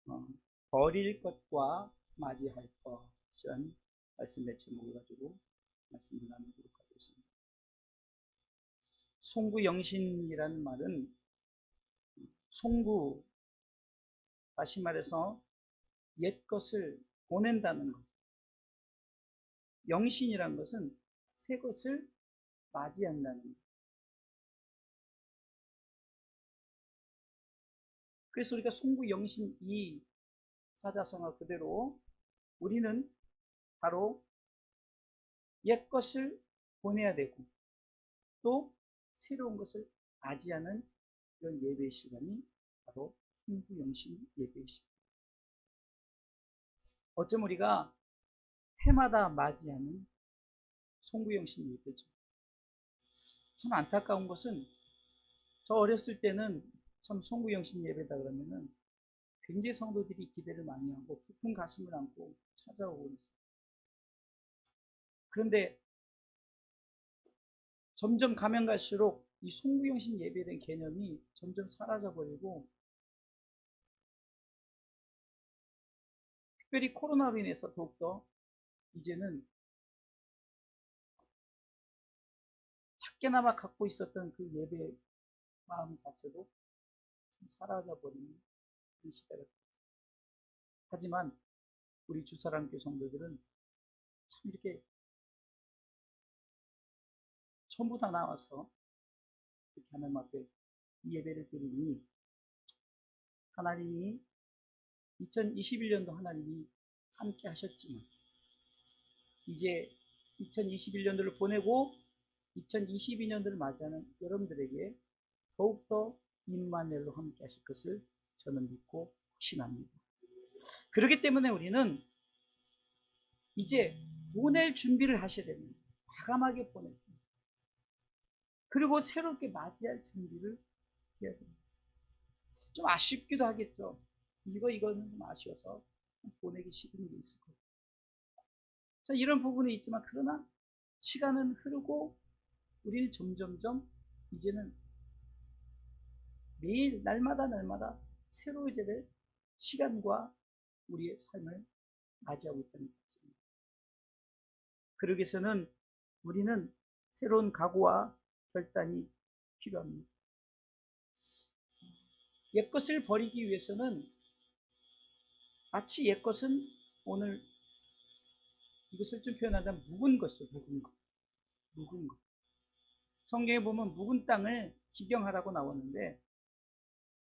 어, 버릴 것과 맞이할 것이라는 말씀의 제목을 가지고 말씀을 나누도록 하겠습니다. 송구영신이라는 말은 송구, 다시 말해서 옛 것을 보낸다는 것. 영신이라는 것은 새 것을 맞이한다는 것. 그래서 우리가 송구영신 이 사자성어 그대로 우리는 바로 옛 것을 보내야 되고 또 새로운 것을 맞이하는 이런 예배 시간이 바로 송구영신 예배 시간. 어쩜 우리가 해마다 맞이하는 송구영신 예배죠. 참 안타까운 것은 저 어렸을 때는 참 송구영신 예배다 그러면은 굉장히 성도들이 기대를 많이 하고 깊은 가슴을 안고 찾아오고 있어요. 그런데 점점 가면 갈수록 이 송구영신 예배에 대한 개념이 점점 사라져 버리고, 특별히 코로나로 인해서 더욱더 이제는 작게나마 갖고 있었던 그 예배 마음 자체도 사라져 버리는 이 시대가. 하지만 우리 주사랑교회 성도들은 참 이렇게 전부 다 나와서 이렇게 하나님 앞에 이 예배를 드리니 하나님이 2021년도 하나님이 함께 하셨지만 이제 2021년도를 보내고 2022년도를 맞이하는 여러분들에게 더욱더 임마누엘로 함께 하실 것을 저는 믿고 확신합니다. 그렇기 때문에 우리는 이제 보낼 준비를 하셔야 됩니다. 과감하게 보낼 준비. 그리고 새롭게 맞이할 준비를 해야 됩니다. 좀 아쉽기도 하겠죠. 이거는 좀 아쉬워서 보내기 싫은 게 있을 거예요. 자, 이런 부분이 있지만 그러나 시간은 흐르고 우리는 점점점 이제는 매일 날마다 새로워질 시간과 우리의 삶을 맞이하고 있다는 사실입니다. 그러기 위해서는 우리는 새로운 각오와 결단이 필요합니다. 옛것을 버리기 위해서는 마치 옛것은 오늘 이것을 좀 표현하자면 묵은 것이죠. 묵은 것. 성경에 보면 묵은 땅을 기경하라고 나오는데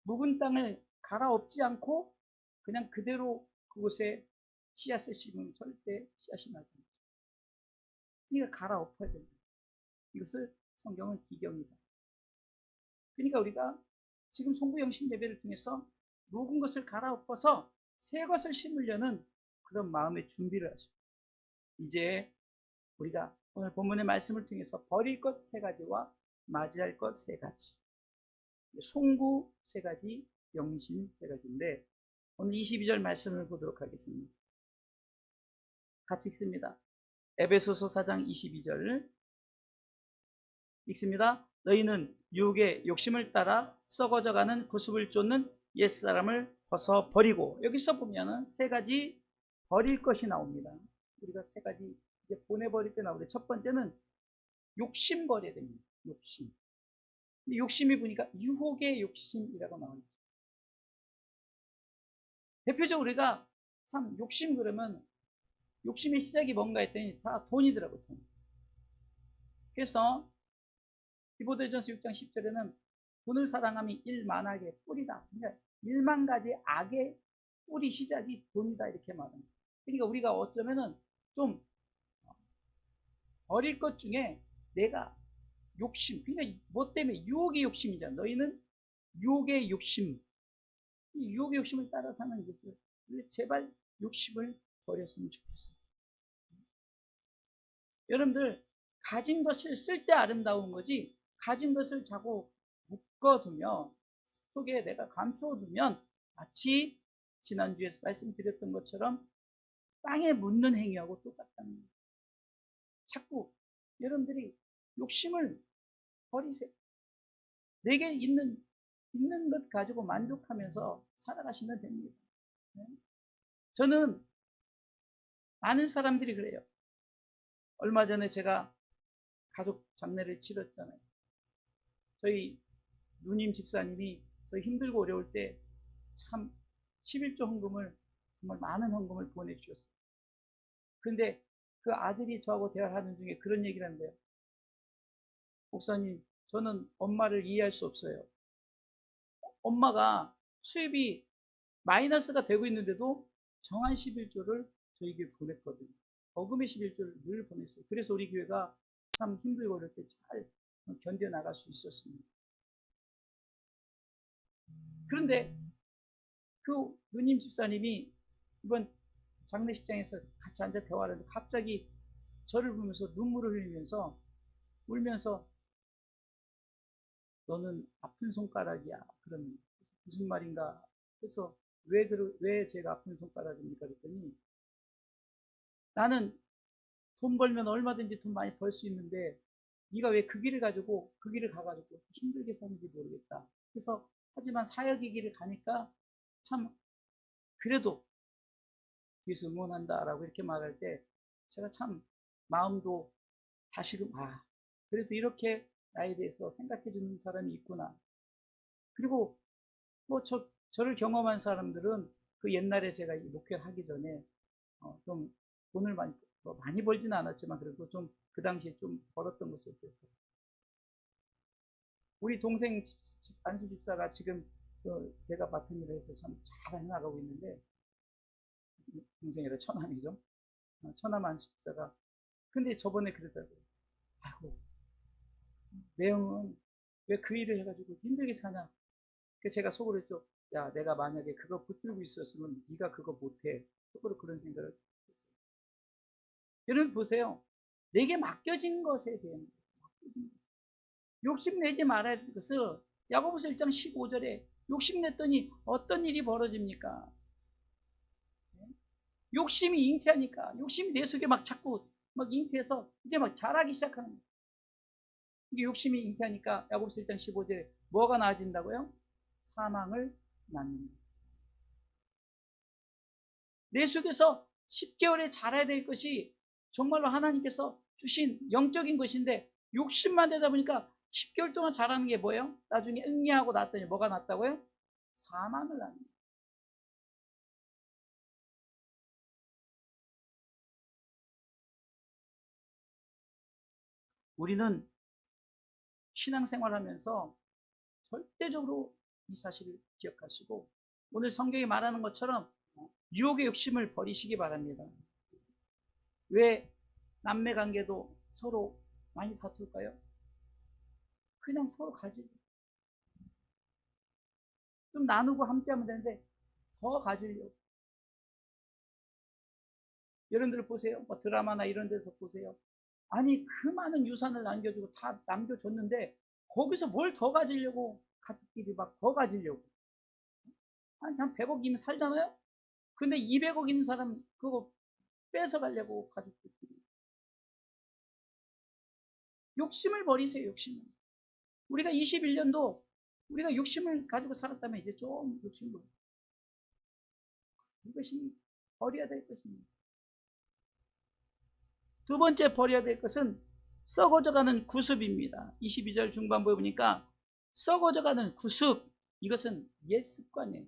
묵은 땅을 갈아엎지 않고 그냥 그대로 그곳에 씨앗을 심으면 절대 씨앗이 나지 않죠. 그러니까 갈아엎어야 됩니다. 이것을 성경은 기경이다. 그러니까 우리가 지금 송구영신 예배를 통해서 묵은 것을 갈아엎어서 새 것을 심으려는 그런 마음의 준비를 하십니다. 이제 우리가 오늘 본문의 말씀을 통해서 버릴 것 세 가지와 맞이할 것 세 가지, 송구 세 가지, 영신 세 가지인데 오늘 22절 말씀을 보도록 하겠습니다. 같이 읽습니다. 에베소서 4장 22절 읽습니다. 너희는 유혹의 욕심을 따라 썩어져가는 구습을 쫓는 옛사람을 벗어버리고, 여기서 보면은 세 가지 버릴 것이 나옵니다. 우리가 세 가지 이제 보내버릴 때 나오는데 첫 번째는 욕심 버려야 됩니다. 욕심. 욕심이 보니까 유혹의 욕심이라고 나옵니다. 대표적으로 우리가 참 욕심 그러면 욕심의 시작이 뭔가 했더니 다 돈이더라고요. 돈. 그래서 디모데전서 6장 10절에는 돈을 사랑함이 일만하게 뿌리다. 그러니까 1만 가지 악의 뿌리 시작이 돈이다 이렇게 말합니다. 그러니까 우리가 어쩌면은 좀 버릴 것 중에 내가 욕심, 그러니까 뭐 때문에 유혹의 욕심이잖아. 너희는 유혹의 욕심, 이 유혹의 욕심을 따라 사는 것을 제발 욕심을 버렸으면 좋겠어요. 여러분들 가진 것을 쓸 때 아름다운 거지 가진 것을 자꾸 묶어두면 속에 내가 감추어두면 마치 지난주에 말씀드렸던 것처럼 땅에 묻는 행위하고 똑같다는 거예요. 자꾸 여러분들이 욕심을 버리세요. 내게 있는 것 가지고 만족하면서 살아가시면 됩니다. 저는 많은 사람들이 그래요. 얼마 전에 제가 가족 장례를 치렀잖아요. 저희 누님 집사님이 저희 힘들고 어려울 때 참 11조 헌금을, 정말 많은 헌금을 보내주셨어요. 그런데 그 아들이 저하고 대화를 하는 중에 그런 얘기를 하는데요. 목사님, 저는 엄마를 이해할 수 없어요. 엄마가 수입이 마이너스가 되고 있는데도 정한 11조를 저에게 보냈거든요. 버금의 11조를 늘 보냈어요. 그래서 우리 교회가 참 힘들고 어릴 때 잘 견뎌나갈 수 있었습니다. 그런데 그 누님 집사님이 이번 장례식장에서 같이 앉아 대화를 하는데 갑자기 저를 보면서 눈물을 흘리면서 울면서 너는 아픈 손가락이야. 그런 무슨 말인가. 그래서 왜 제가 아픈 손가락입니까? 그랬더니 나는 돈 벌면 얼마든지 돈 많이 벌 수 있는데 네가 왜 그 길을 가지고 그 길을 가가지고 힘들게 사는지 모르겠다. 그래서 하지만 사역의 길을 가니까 참 그래도 뒤에서 응원한다라고 이렇게 말할 때 제가 참 마음도 다시금 그래도 이렇게 나에 대해서 생각해 주는 사람이 있구나. 그리고 뭐 저를 경험한 사람들은 그 옛날에 제가 목회를 하기 전에 좀 돈을 많이 벌지는 않았지만 그래도 좀 그 당시에 좀 벌었던 것을 기억해요. 우리 동생 안수 집사가 지금 제가 맡은 일을 해서 참 잘 해나가고 있는데 동생이라 처남이죠. 처남 안수 집사가 근데 저번에 그러더라고요. 아이고 매형은 왜 그 일을 해가지고 힘들게 사냐. 그래서 제가 속으로 했죠. 야 내가 만약에 그거 붙들고 있었으면 네가 그거 못해. 속으로 그런 생각을 했어요. 여러분 보세요. 내게 맡겨진 것에 대한 욕심내지 말아야 될 것을 야고보서 1장 15절에 욕심냈더니 어떤 일이 벌어집니까? 욕심이 잉태하니까 욕심이 내 속에 막 자꾸 막 잉태해서 이제 막 자라기 시작하는 거예요. 이게 욕심이 잉태하니까 야고보서 1장 15절에 뭐가 나아진다고요? 사망을 낳는다. 내 속에서 10개월에 자라야 될 것이 정말로 하나님께서 주신 영적인 것인데 욕심만 되다 보니까 10개월 동안 자라는 게 뭐예요? 나중에 응리하고 났더니 뭐가 났다고요? 사망을 낳는. 우리는 신앙생활하면서 절대적으로 이 사실을 기억하시고 오늘 성경이 말하는 것처럼 유혹의 욕심을 버리시기 바랍니다. 왜 남매 관계도 서로 많이 다툴까요? 그냥 서로 가지고 좀 나누고 함께하면 되는데 더 가지려고. 여러분들 보세요. 뭐 드라마나 이런 데서 보세요. 아니 그 많은 유산을 남겨주고 다 남겨줬는데 거기서 뭘 더 가지려고 가족끼리 막 더 가지려고. 아니 한 100억이면 살잖아요. 근데 200억 있는 사람 그거 뺏어가려고 가족들끼리. 욕심을 버리세요. 욕심을. 우리가 21년도 우리가 욕심을 가지고 살았다면 이제 좀 욕심을 이것이 버려야 될 것입니다. 두 번째 버려야 될 것은 썩어져가는 구습입니다. 22절 중반부에 보니까 썩어져가는 구습, 이것은 옛 습관이에요.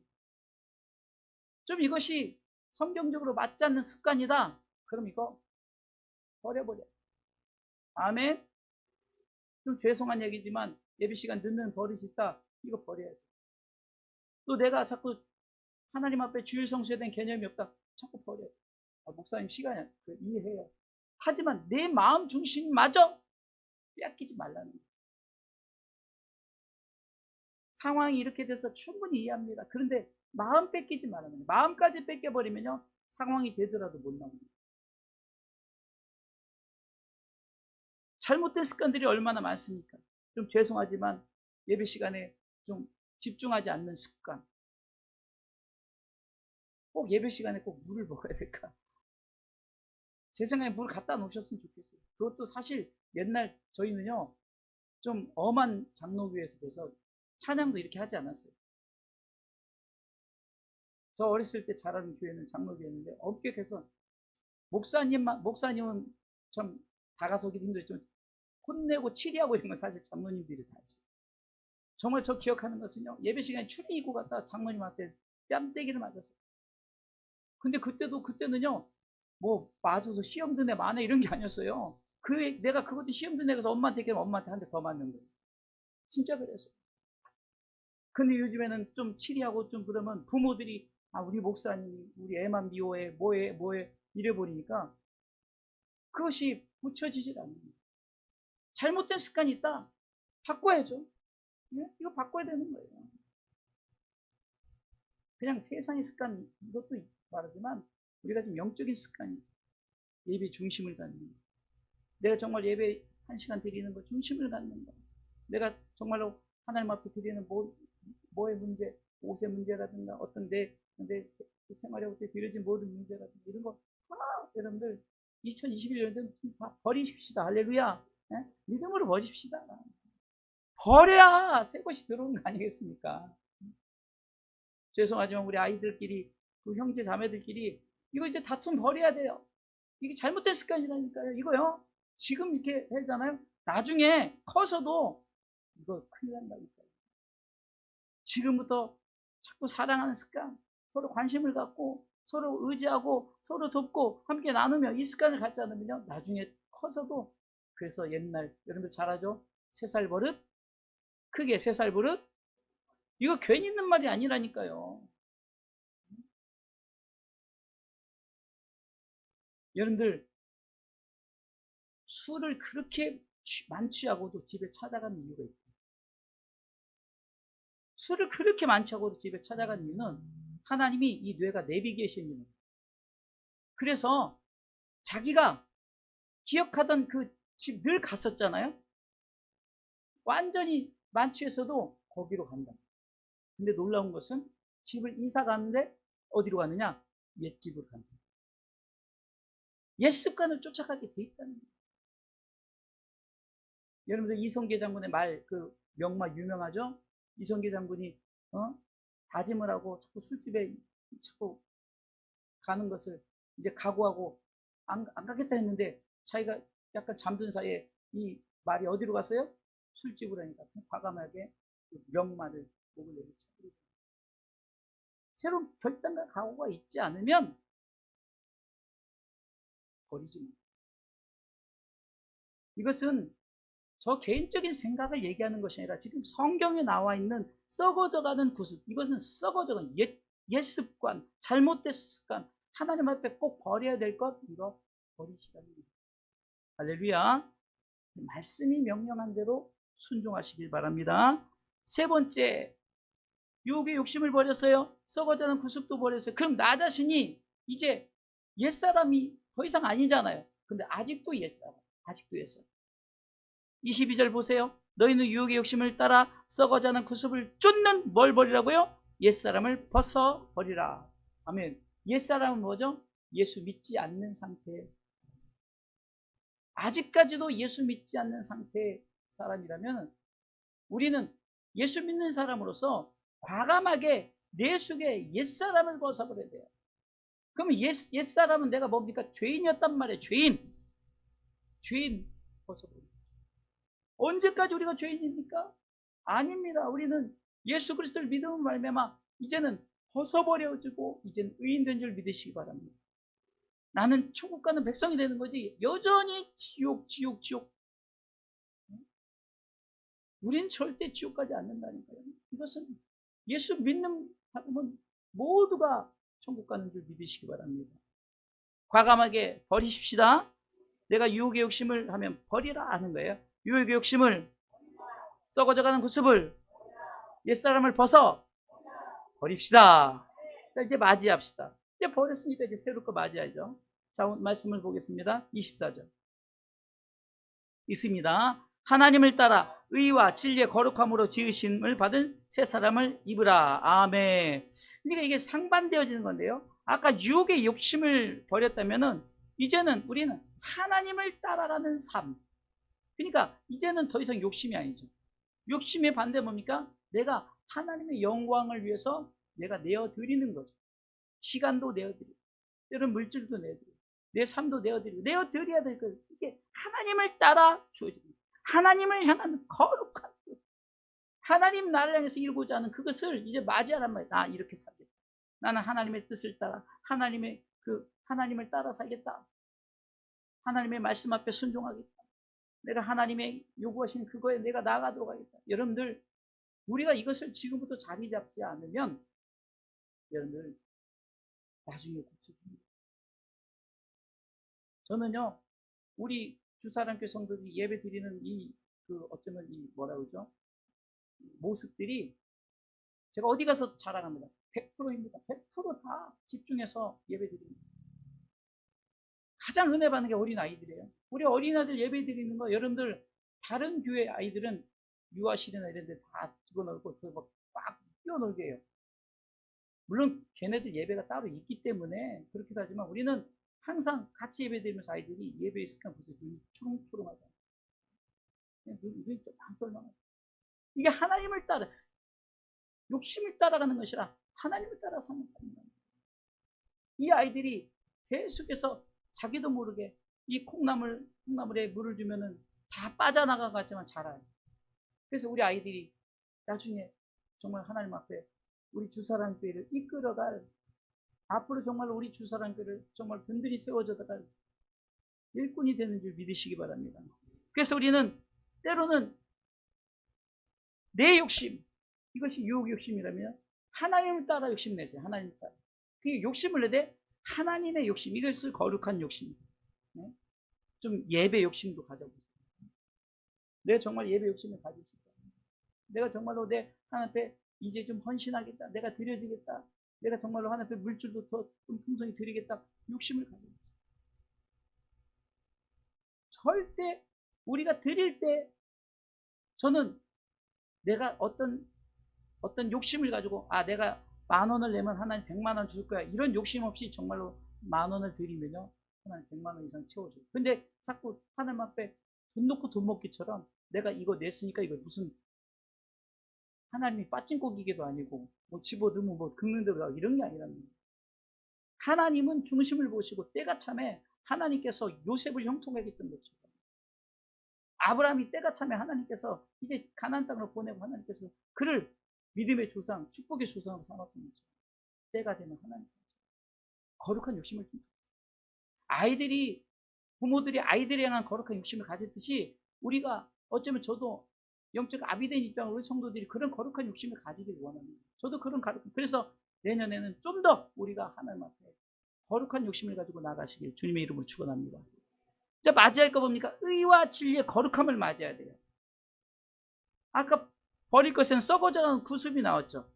좀 이것이 성경적으로 맞지 않는 습관이다. 그럼 이거 버려버려. 아멘. 좀 죄송한 얘기지만 예배 시간 늦는 버릇이 있다. 이거 버려야 돼. 또 내가 자꾸 하나님 앞에 주일 성수에 대한 개념이 없다. 자꾸 버려. 목사님 시간이 이해해요. 하지만 내 마음 중심마저 빼앗기지 말라는 거예요. 상황이 이렇게 돼서 충분히 이해합니다. 그런데 마음 뺏기지 말라는 거예요. 마음까지 뺏겨버리면요. 상황이 되더라도 못 나옵니다. 잘못된 습관들이 얼마나 많습니까? 좀 죄송하지만 예배 시간에 좀 집중하지 않는 습관. 꼭 예배 시간에 꼭 물을 먹어야 될까? 제 생각에 물 갖다 놓으셨으면 좋겠어요. 그것도 사실 옛날 저희는요. 좀 엄한 장로교에서 그래서 찬양도 이렇게 하지 않았어요. 저 어렸을 때 자라는 교회는 장로교회였는데 엄격해서 목사님은 참 다가서기도 힘들지만 혼내고 치리하고 이런 건 사실 장로님들이 다 했어요. 정말 저 기억하는 것은요, 예배 시간에 추리 입고 갔다 장로님한테 뺨때기를 맞았어요. 근데 그때는요, 뭐 맞아서 시험 든 애 많아 이런 게 아니었어요. 내가 그것도 시험 든 애가서 엄마한테 얘기하면 엄마한테 한 대 더 맞는 거예요. 진짜 그랬어요. 근데 요즘에는 좀 치리하고 좀 그러면 부모들이 우리 목사님 우리 애만 미워해 뭐해 이래 버리니까 그것이 고쳐지질 않습니다. 잘못된 습관이 있다. 바꿔야죠. 예? 이거 바꿔야 되는 거예요. 그냥 세상의 습관 이것도 말하지만 우리가 좀 영적인 습관이 예배 중심을 갖는 거. 내가 정말 예배 1시간 드리는 거 중심을 갖는 거. 내가 정말로 하나님 앞에 드리는 뭐의 문제, 옷의 문제라든가 어떤 내 생활에 어떻게 드려진 모든 문제라든가 이런 거 여러분들 2021년은 다 버리십시다. 할렐루야. 예? 믿음으로 버리십시다. 버려야 새 것이 들어오는 거 아니겠습니까? 죄송하지만 우리 아이들끼리 그 형제 자매들끼리 이거 이제 다툼 버려야 돼요. 이게 잘못된 습관이라니까요. 이거요. 지금 이렇게 하잖아요. 나중에 커서도 이거 큰일 난다니까요. 지금부터 자꾸 사랑하는 습관, 서로 관심을 갖고 서로 의지하고 서로 돕고 함께 나누며 이 습관을 갖지 않으면요. 나중에 커서도 그래서 옛날 여러분들 잘 아죠? 3살 버릇? 크게 3살 버릇? 이거 괜히 있는 말이 아니라니까요. 여러분들 술을 그렇게 만취하고도 집에 찾아가는 이유가 있어요. 술을 그렇게 만취하고도 집에 찾아가는 이유는 하나님이 이 뇌가 내비게이션이 거예요. 그래서 자기가 기억하던 그 집 늘 갔었잖아요. 완전히 만취해서도 거기로 간다. 근데 놀라운 것은 집을 이사 가는데 어디로 가느냐? 옛집으로 간다. 옛 습관을 쫓아가게 돼 있다는 거예요. 여러분들 이성계 장군의 그 명마 유명하죠? 이성계 장군이 다짐을 하고 자꾸 술집에 자꾸 가는 것을 이제 각오하고 안 가겠다 했는데 자기가 약간 잠든 사이에 이 말이 어디로 갔어요? 술집으로 하니까 과감하게 명마를 목을 내리쳐. 새로운 결단과 각오가 있지 않으면 버리지 마. 이것은 저 개인적인 생각을 얘기하는 것이 아니라 지금 성경에 나와 있는 썩어져가는 구습, 이것은 썩어져가는 옛 습관, 잘못된 습관, 하나님 앞에 꼭 버려야 될 것, 이거 버리시라는 거예요. 할렐루야. 말씀이 명령한 대로 순종하시길 바랍니다. 세 번째, 유혹의 욕심을 버렸어요. 썩어져가는 구습도 버렸어요. 그럼 나 자신이 이제 옛사람이 더 이상 아니잖아요. 근데 아직도 옛사람. 22절 보세요. 너희는 유혹의 욕심을 따라 썩어가는 구습을 쫓는 뭘 버리라고요? 옛사람을 벗어버리라. 아멘. 옛사람은 뭐죠? 예수 믿지 않는 상태. 아직까지도 예수 믿지 않는 상태의 사람이라면 우리는 예수 믿는 사람으로서 과감하게 내 속에 옛사람을 벗어버려야 돼요. 그러면 옛사람은 내가 뭡니까? 죄인이었단 말이에요. 죄인 벗어버려요. 언제까지 우리가 죄인입니까? 아닙니다. 우리는 예수 그리스도를 믿음으로 말미암아 이제는 벗어버려지고 이제는 의인된 줄 믿으시기 바랍니다. 나는 천국 가는 백성이 되는 거지 여전히 지옥. 우린 절대 지옥 가지 않는다니까요. 이것은 예수 믿는 사람은 모두가 천국 가는 줄 믿으시기 바랍니다. 과감하게 버리십시다. 내가 유혹의 욕심을 하면 버리라 하는 거예요. 유혹의 욕심을, 썩어져가는 구습을, 옛사람을 벗어 버립시다. 이제 맞이합시다. 이제 버렸으니까 이제 새로 거 맞이하죠. 자, 말씀을 보겠습니다. 24절 있습니다. 하나님을 따라 의와 진리의 거룩함으로 지으심을 받은 새 사람을 입으라. 아멘. 그러니까 이게 상반되어지는 건데요. 아까 유혹의 욕심을 버렸다면은 이제는 우리는 하나님을 따라가는 삶. 그러니까 이제는 더 이상 욕심이 아니죠. 욕심의 반대 뭡니까? 내가 하나님의 영광을 위해서 내가 내어드리는 거죠. 시간도 내어드리고, 때로는 물질도 내어드리고, 내 삶도 내어드리고, 내어드려야 될 거예요. 이게 하나님을 따라 주어집니다. 하나님을 향한 거룩한, 하나님 나를 향해서 이루고자 하는 그것을 이제 맞이하란 말이에요. 나 이렇게 살겠다. 나는 하나님의 뜻을 따라, 하나님을 따라 살겠다. 하나님의 말씀 앞에 순종하겠다. 내가 하나님의 요구하신 그거에 내가 나아가도록 하겠다. 여러분들, 우리가 이것을 지금부터 자리 잡지 않으면 여러분들 나중에 고치입니다. 저는요, 우리 주사랑교회 성도들이 예배 드리는 어쩌면 뭐라 그러죠? 모습들이 제가 어디 가서 자랑합니다. 100%입니다. 100%다 집중해서 예배 드립니다. 가장 은혜 받는 게 어린 아이들이에요. 우리 어린아이들 예배 드리는 거, 여러분들 다른 교회 아이들은 유아실이나 이런 데 다 집어넣고 막 뛰어놀게 해요. 물론 걔네들 예배가 따로 있기 때문에 그렇기도 하지만 우리는 항상 같이 예배 드리면서 아이들이 예배 있으니까 보세요. 눈이 초롱초롱하잖아요. 눈이 좀 깜깜하죠. 이게 하나님을 따라, 욕심을 따라가는 것이라 하나님을 따라 사는 삶입니다. 이 아이들이 계속해서 자기도 모르게 이 콩나물에 물을 주면은 다 빠져나가겠지만 자라요. 그래서 우리 아이들이 나중에 정말 하나님 앞에 우리 주사랑교회를 이끌어갈, 앞으로 정말 우리 주사랑교회를 정말 든든히 세워져갈 일꾼이 되는 줄 믿으시기 바랍니다. 그래서 우리는 때로는 내 욕심, 이것이 유혹 욕심이라면 하나님을 따라 욕심내세요. 하나님을 따라. 그게 욕심을 내되 하나님의 욕심, 이것을 거룩한 욕심. 좀 예배 욕심도 가져보세요. 내가 정말 예배 욕심을 가질 수 있다. 내가 정말로 내 하나님 앞에 이제 좀 헌신하겠다. 내가 드려지겠다. 내가 정말로 하나님 앞에 물질도 더 좀 풍성히 드리겠다. 욕심을 가져보세요. 절대 우리가 드릴 때 저는 내가 어떤 욕심을 가지고 내가 10,000원을 내면 하나님 100,000원 줄 거야. 이런 욕심 없이 정말로 10,000원을 드리면요. 하나님 100,000원 이상 채워줘요. 근데 자꾸 하나님 앞에 돈 놓고 돈 먹기처럼 내가 이거 냈으니까 이거 무슨 하나님이 빠진고기게도 아니고 뭐 집어넣으면 뭐 긁는 대로 이런 게 아니라는 거예요. 하나님은 중심을 보시고 때가 참에 하나님께서 요셉을 형통하게 했던 것처럼 아브라함이 때가 참에 하나님께서 이제 가나안 땅으로 보내고 하나님께서 그를 믿음의 조상, 축복의 조상으로 삼았던 거죠. 때가 되면 하나님 거룩한 욕심을 줍니다. 부모들이 아이들에 향한 거룩한 욕심을 가졌듯이 우리가 어쩌면 저도 영적 아비된 입장으로 우리 성도들이 그런 거룩한 욕심을 가지길 원합니다. 저도 그래서 내년에는 좀 더 우리가 하나님 앞에 거룩한 욕심을 가지고 나가시길 주님의 이름으로 축원합니다. 자, 맞이할 거 뭡니까? 의와 진리의 거룩함을 맞이해야 돼요. 아까 버릴 것은 썩어져가는 구습이 나왔죠.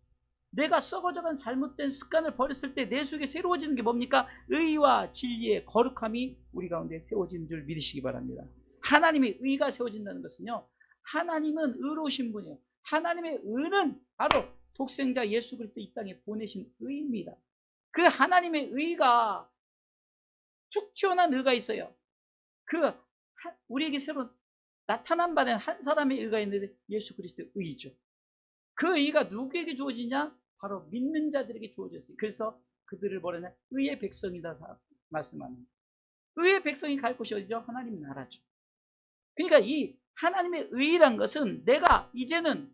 내가 썩어져가는 잘못된 습관을 버렸을 때 내 속에 새로워지는 게 뭡니까? 의와 진리의 거룩함이 우리 가운데 세워지는 줄 믿으시기 바랍니다. 하나님의 의가 세워진다는 것은요, 하나님은 의로우신 분이에요. 하나님의 의는 바로 독생자 예수 그리스도 이 땅에 보내신 의입니다. 그 하나님의 의가 툭 튀어나온 의가 있어요. 우리에게 새로 나타난 바 된 한 사람의 의가 있는데 예수 그리스도의 의죠. 그 의가 누구에게 주어지냐? 바로 믿는 자들에게 주어졌어요. 그래서 그들을 뭐라냐? 의의 백성이다 말씀하는. 의의 백성이 갈 곳이 어디죠? 하나님 나라죠. 그러니까 이 하나님의 의란 것은 내가 이제는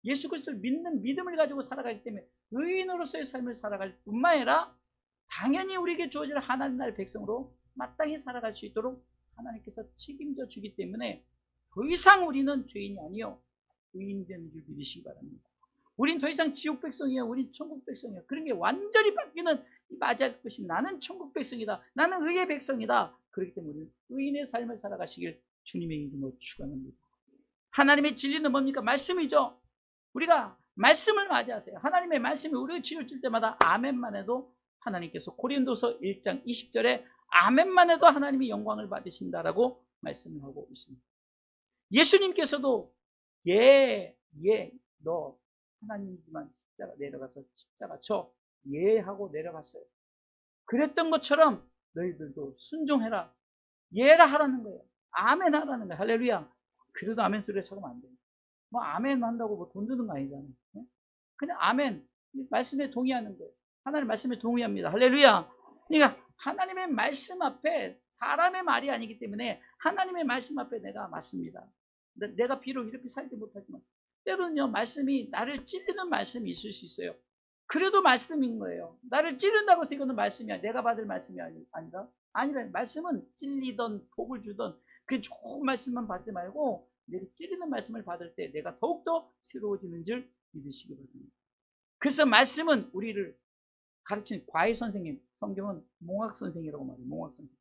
예수 그리스도를 믿는 믿음을 가지고 살아가기 때문에 의인으로서의 삶을 살아갈 뿐만 아니라 당연히 우리에게 주어질 하나님 나라의 백성으로 마땅히 살아갈 수 있도록 하나님께서 책임져 주기 때문에 더 이상 우리는 죄인이 아니요 의인이 되는 줄 믿으시기 바랍니다. 우린 더 이상 지옥 백성이야. 우린 천국 백성이야. 그런 게 완전히 바뀌는 맞이할 것이 나는 천국 백성이다. 나는 의의 백성이다. 그렇기 때문에 우리는 의인의 삶을 살아가시길 주님의 이름으로 축원합니다. 하나님의 진리는 뭡니까? 말씀이죠. 우리가 말씀을 맞이하세요. 하나님의 말씀이 우리를 치료줄 때마다 아멘만 해도 하나님께서 고린도서 1장 20절에 아멘만 해도 하나님이 영광을 받으신다라고 말씀을 하고 있습니다. 예수님께서도 너 하나님이지만 십자가 내려가서 십자가 쳐 하고 내려갔어요. 그랬던 것처럼 너희들도 순종해라. 예라 하라는 거예요. 아멘 하라는 거예요. 할렐루야. 그래도 아멘 소리를 찾으면 안 돼요. 뭐 아멘 한다고 뭐 돈 드는 거 아니잖아요. 그냥 아멘 말씀에 동의하는 거예요. 하나님 말씀에 동의합니다. 할렐루야. 그러니까 하나님의 말씀 앞에 사람의 말이 아니기 때문에 하나님의 말씀 앞에 내가 맞습니다. 내가 비록 이렇게 살지 못하지만 때로는요, 말씀이 나를 찌르는 말씀이 있을 수 있어요. 그래도 말씀인 거예요. 나를 찌른다고 해서 이거는 말씀이야. 내가 받을 말씀이 아니라 말씀은 찔리던 복을 주던 그 좋은 말씀만 받지 말고 내가 찌르는 말씀을 받을 때 내가 더욱더 새로워지는 줄 믿으시기 바랍니다. 그래서 말씀은 우리를 가르치는 과외 선생님, 성경은 몽학 선생이라고 말해요. 몽학 선생.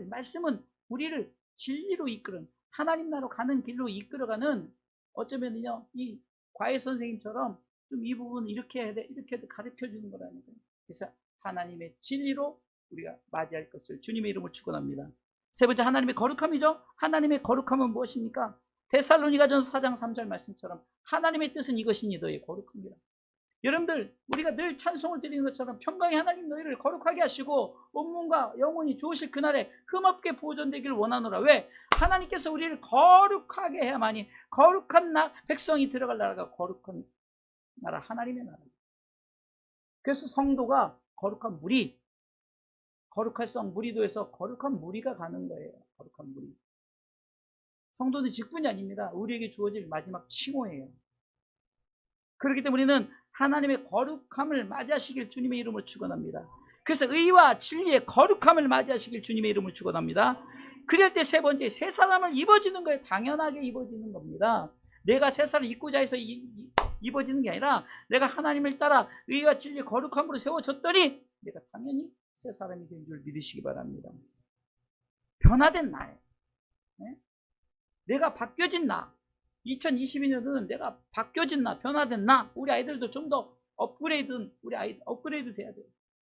말씀은 우리를 진리로 이끄는, 하나님 나라로 가는 길로 이끌어가는, 어쩌면요, 이 과외 선생님처럼 좀 이 부분은 이렇게 해야 돼, 이렇게 해야 돼 가르쳐 주는 거라니까요. 그래서 하나님의 진리로 우리가 맞이할 것을 주님의 이름으로 축원합니다. 세 번째, 하나님의 거룩함이죠. 하나님의 거룩함은 무엇입니까? 데살로니가전서 4장 3절 말씀처럼 하나님의 뜻은 이것이니 너의 거룩함이라. 여러분들, 우리가 늘 찬송을 드리는 것처럼 평강의 하나님 너희를 거룩하게 하시고 온몸과 영혼이 좋으실 그날에 흠없게 보존되기를 원하노라. 왜? 하나님께서 우리를 거룩하게 해야만이 거룩한 백성이 들어갈 나라가 거룩한 나라, 하나님의 나라. 그래서 성도가 거룩한 무리, 거룩할성 무리도에서 거룩한 무리가 가는 거예요. 거룩한 무리. 성도는 직분이 아닙니다. 우리에게 주어질 마지막 칭호예요. 그렇기 때문에 우리는 하나님의 거룩함을 맞이하시길 주님의 이름으로 축원합니다. 그래서 의와 진리의 거룩함을 맞이하시길 주님의 이름으로 축원합니다. 그럴 때 세 번째, 새 사람을 입어지는 거예요. 당연하게 입어지는 겁니다. 내가 새 사람을 입고자 해서 입어지는 게 아니라 내가 하나님을 따라 의와 진리의 거룩함으로 세워졌더니 내가 당연히 새 사람이 된 줄 믿으시기 바랍니다. 변화된 나예요. 네? 내가 바뀌어진 나. 2022년도는 내가 바뀌어진 나, 변화된 나. 우리 아이들도 좀 더 업그레이드 돼야 돼요.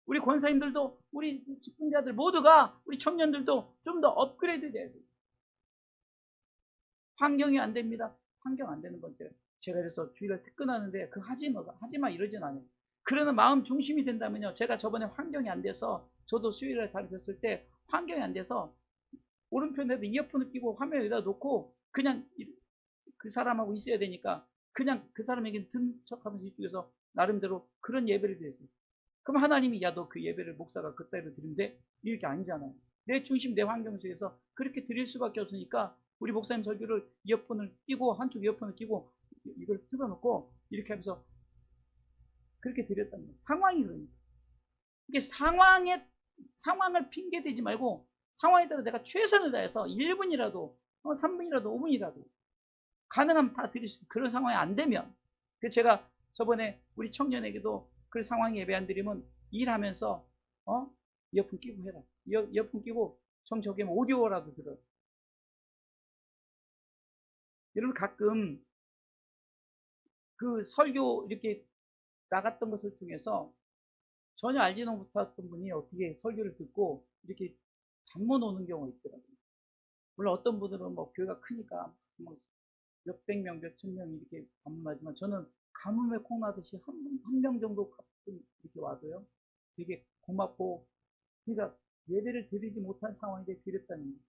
우리 권사님들도, 우리 직분자들 모두가, 우리 청년들도 좀 더 업그레이드 돼야 돼요. 환경이 안 됩니다. 환경 안 되는 건데 제가 그래서 주일날 퇴근하는데 그 하지마 이러진 않아요. 그러나 마음 중심이 된다면요. 제가 저번에 환경이 안 돼서 저도 수요일날 가르쳤을 때 환경이 안 돼서 오른편에도 이어폰을 끼고 화면 여기다 놓고 그냥 그 사람하고 있어야 되니까 그냥 그 사람에게 든 척하면서 이쪽에서 나름대로 그런 예배를 드렸어요. 그럼 하나님이 야, 너 그 예배를 목사가 그따위로 드리면 돼? 이렇게 아니잖아요. 내 중심, 내 환경 속에서 그렇게 드릴 수밖에 없으니까 우리 목사님 설교를 이어폰을 끼고 한쪽 이어폰을 끼고 이걸 틀어놓고 이렇게 하면서 그렇게 드렸단 말이에요. 상황이 그러니까. 이게 상황을 핑계대지 말고 상황에 따라 내가 최선을 다해서 1분이라도 3분이라도 5분이라도 가능하면 다 드릴 수 있는 그런 상황이 안 되면, 그래서 제가 저번에 우리 청년에게도 그 상황에 예배 안 드리면 일하면서 이어폰 끼고 해라. 이어폰 끼고 정적이면 오디오라도 들어. 여러분 가끔 그 설교 이렇게 나갔던 것을 통해서 전혀 알지도 못했던 분이 어떻게 설교를 듣고 이렇게 잠못 오는 경우가 있더라고요. 물론 어떤 분들은 뭐 교회가 크니까 뭐 몇백 명, 몇천 명 이렇게 방문하지만 저는 가뭄에 콩 나듯이 한 명 정도 가끔 이렇게 와도요. 되게 고맙고, 그러니까 예배를 드리지 못한 상황인데 드렸다는 거예요.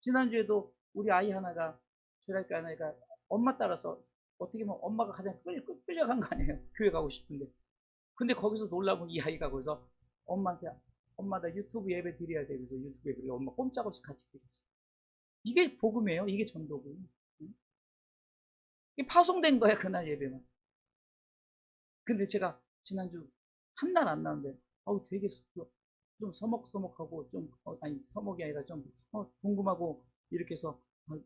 지난주에도 우리 아이 하나가, 저랄까 하나가 엄마 따라서 어떻게 보면 엄마가 가장 끌려간 거 아니에요. 교회 가고 싶은데. 근데 거기서 놀라면 이 아이가 거기서 엄마한테 엄마 나 유튜브 예배 드려야 돼. 그래서 유튜브 예배를 엄마 꼼짝없이 같이 드렸어요. 이게 복음이에요. 이게 전도고. 이게 파송된 거야 그날 예배만. 근데 제가 지난주 한 날 안 나왔는데 되게 좀 서먹서먹하고 좀 아니 서먹이 아니라 좀 궁금하고 이렇게 해서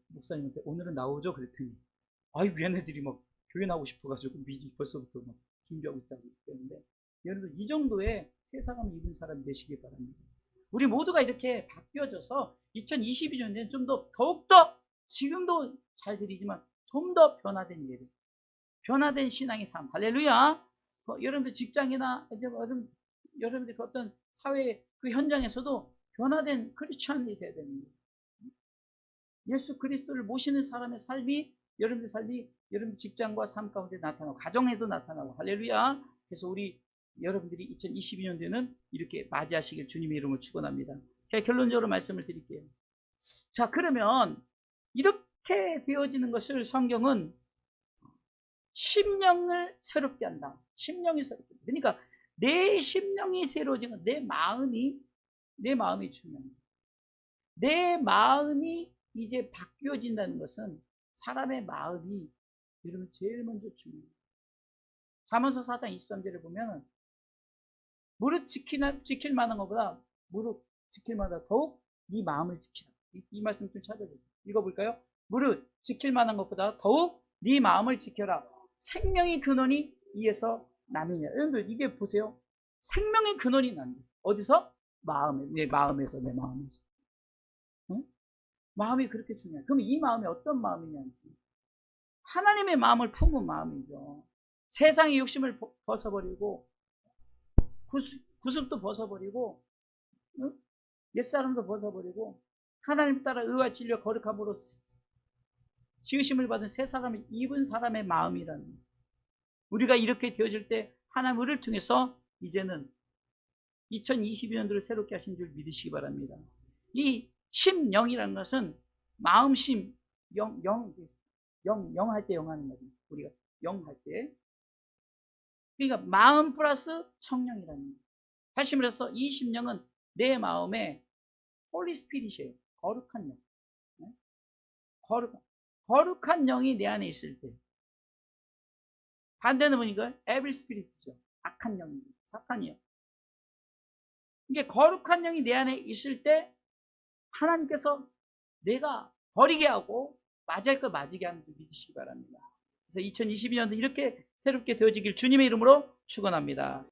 목사님한테 오늘은 나오죠 그랬더니 얘네들이 막 교회 나오고 싶어가지고 미리 벌써부터 막 준비하고 있다고 그랬는데, 여러분 이 정도의 새 사람을 입은 사람이 되시길 바랍니다. 우리 모두가 이렇게 바뀌어져서 2022년에는 좀 더 더욱더 지금도 잘 드리지만 좀 더 변화된 예배, 변화된 신앙의 삶, 할렐루야. 여러분들 직장이나 여러분들 어떤 사회 그 현장에서도 변화된 크리스찬이 돼야 됩니다. 예수 그리스도를 모시는 사람의 삶이 여러분들 삶이 여러분들 직장과 삶 가운데 나타나고 가정에도 나타나고, 할렐루야. 그래서 우리 여러분들이 2022년도에는 이렇게 맞이하시길 주님의 이름으로 축원합니다. 결론적으로 말씀을 드릴게요. 자, 그러면 이렇게 되어지는 것을 성경은 심령을 새롭게 한다. 심령이 새롭게. 그러니까 내 심령이 새로워지는 내 마음이 중요합니다. 내 마음이 이제 바뀌어진다는 것은 사람의 마음이 여러분 제일 먼저 중요해요. 잠언서 4장 23절을 보면 무릇 지킬 만한 것보다 무릇 지킬 만한 더욱 네 마음을 지키라. 이 말씀 좀 찾아보세요. 읽어볼까요? 무릇 지킬 만한 것보다 더욱 네 마음을 지켜라. 생명의 근원이 이에서 나느냐. 여러분들 이게 보세요. 생명의 근원이 난다. 어디서? 내 마음에서. 응? 마음이 그렇게 중요해요. 그럼 이 마음이 어떤 마음이냐? 하나님의 마음을 품은 마음이죠. 세상의 욕심을 벗어버리고 구습도 벗어버리고 옛사람도 벗어버리고 하나님 따라 의와 진리와 거룩함으로 지으심을 받은 새 사람을 입은 사람의 마음이라는 거예요. 우리가 이렇게 되어질 때 하나님 우리를 통해서 이제는 2022년도를 새롭게 하신 줄 믿으시기 바랍니다. 이 심령이라는 것은 마음심 영할 때 영하는 거죠. 우리가 영할 때. 그러니까 마음 플러스 성령이라는 거예요. 다시 말해서 이 심령은 내 마음에 홀리 스피릿이에요. 거룩한 영. 거룩한 영이 내 안에 있을 때. 반대는 뭐니까? 에빌 스피릿이죠. 악한 영입니다. 사탄이요. 이게 거룩한 영이 내 안에 있을 때 하나님께서 내가 버리게 하고 맞을 걸 맞이게 하는 줄 믿으시기 바랍니다. 그래서 2022년도 이렇게 새롭게 되어지길 주님의 이름으로 축원합니다.